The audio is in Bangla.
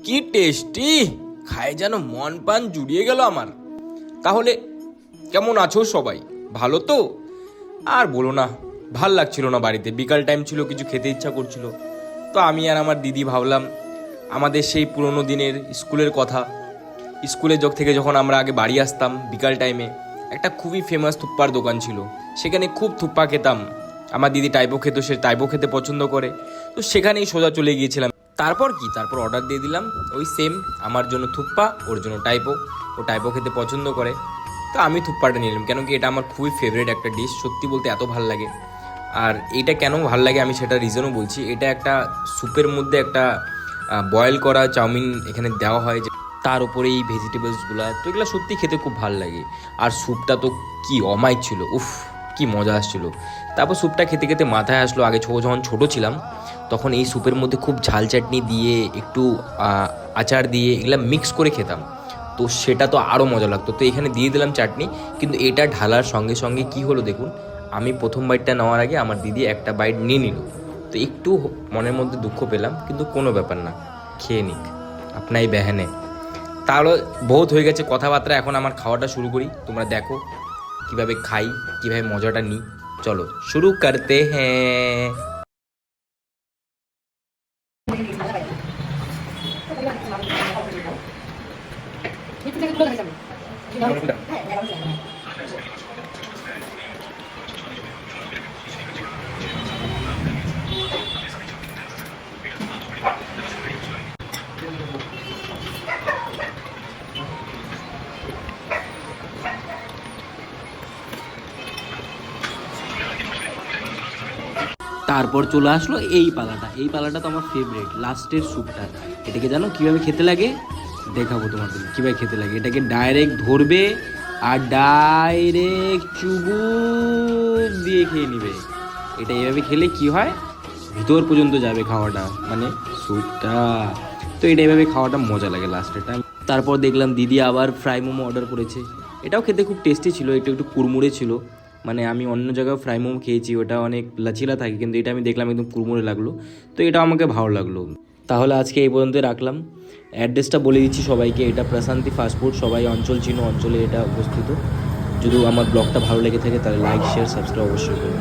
কি টেস্টি, খায় যেন মন প্রাণ জুড়িয়ে গেল আমার। তাহলে কেমন আছো সবাই, ভালো তো? আর বলো না, ভাল লাগছিল না বাড়িতে, বিকাল টাইম ছিল, কিছু খেতে ইচ্ছা করছিল। তো আমি আর আমার দিদি ভাবলাম আমাদের সেই পুরোনো দিনের স্কুলের কথা। স্কুলে থেকে যখন আমরা আগে বাড়ি আসতাম বিকাল টাইমে, একটা খুবই ফেমাস থুপ্পার দোকান ছিল, সেখানে খুব থুপ্পা খেতাম। আমার দিদি টাইপো খেত, সে টাইপো খেতে পছন্দ করে, তো সেখানেই সোজা চলে গিয়েছিলাম। তারপর অর্ডার দিয়ে দিলাম ওই সেম, আমার জন্য থুপ্পা, ওর জন্য টাইপো। ও টাইপো খেতে পছন্দ করে, তো আমি থুপ্পাটা নিলাম, কেন কি এটা আমার খুবই ফেভারিট একটা ডিশ, সত্যি বলতে এত ভাল লাগে। আর এইটা কেন ভাল লাগে আমি সেটা রিজনও বলছি। এটা একটা স্যুপের মধ্যে একটা বয়েল করা চাউমিন এখানে দেওয়া হয়, যে তার উপরে এই ভেজিটেবলসগুলো, তো এগুলো সত্যি খেতে খুব ভাল লাগে। আর স্যুপটা তো কি অমায়িক ছিল, উফ কি মজা আসছিল। তারপর স্যুপটা খেতে খেতে মাথায় আসলো, আগে যখন ছোটো ছিলাম তখন এই স্যুপের মধ্যে খুব ঝাল চাটনি দিয়ে, একটু আচার দিয়ে এগুলো মিক্স করে খেতাম, তো সেটা তো আরও মজা লাগতো। তো এখানে দিয়ে দিলাম চাটনি, কিন্তু এটা ঢালার সঙ্গে সঙ্গে কি হলো দেখুন, আমি প্রথম বাইটটা নেওয়ার আগে আমার দিদি একটা বাইট নিয়ে নিল। তো একটু মনের মধ্যে দুঃখ পেলাম, কিন্তু কোনো ব্যাপার না, খেয়ে নিক আপনাই বেহেনে। তাহলে বহুত হয়ে গেছে কথাবার্তা, এখন আমার খাওয়াটা শুরু করি। তোমরা দেখো কিভাবে খাই, কিভাবে মজাটা নিই। চলো শুরু করতে হ্যাঁ। তারপর চলে আসলো এই পালাটা তো আমার ফেভারিট, লাস্টের স্যুপটা। এটাকে জানো কীভাবে খেতে লাগে? দেখাবো তোমাদের কীভাবে খেতে লাগে। এটাকে ডাইরেক্ট ধরবে আর ডাইরেক্ট চুবুক দিয়ে খেয়ে নিবে। এটা এইভাবে খেলে কি হয়, ভিতর পর্যন্ত যাবে খাওয়াটা, মানে স্যুপটা। তো এটা এইভাবে খাওয়াটা মজা লাগে লাস্টের টাইম। তারপর দেখলাম দিদি আবার ফ্রাই মোমো অর্ডার করেছে। এটাও খেতে খুব টেস্টি ছিল, এটা একটু কুড়মুড়ে ছিল। মানে আমি অন্য জায়গায় ফ্রাই মোমো খেয়েছি, ওটা অনেক লাচিলা থাকে, কিন্তু এটা আমি দেখলাম একদম কুড়মুড়ে লাগলো, তো এটা আমাকে ভালো লাগলো। তাহলে আজকে এই পর্যন্ত রাখলাম। অ্যাড্রেসটা বলে দিচ্ছি সবাইকে, এটা প্রশান্তি ফাস্টফুড, সবাই অঞ্চল চিনো, অঞ্চলে এটা অবস্থিত। যদি আমার ব্লগটা ভালো লেগে থাকে তাহলে লাইক শেয়ার সাবস্ক্রাইব অবশ্যই করুন।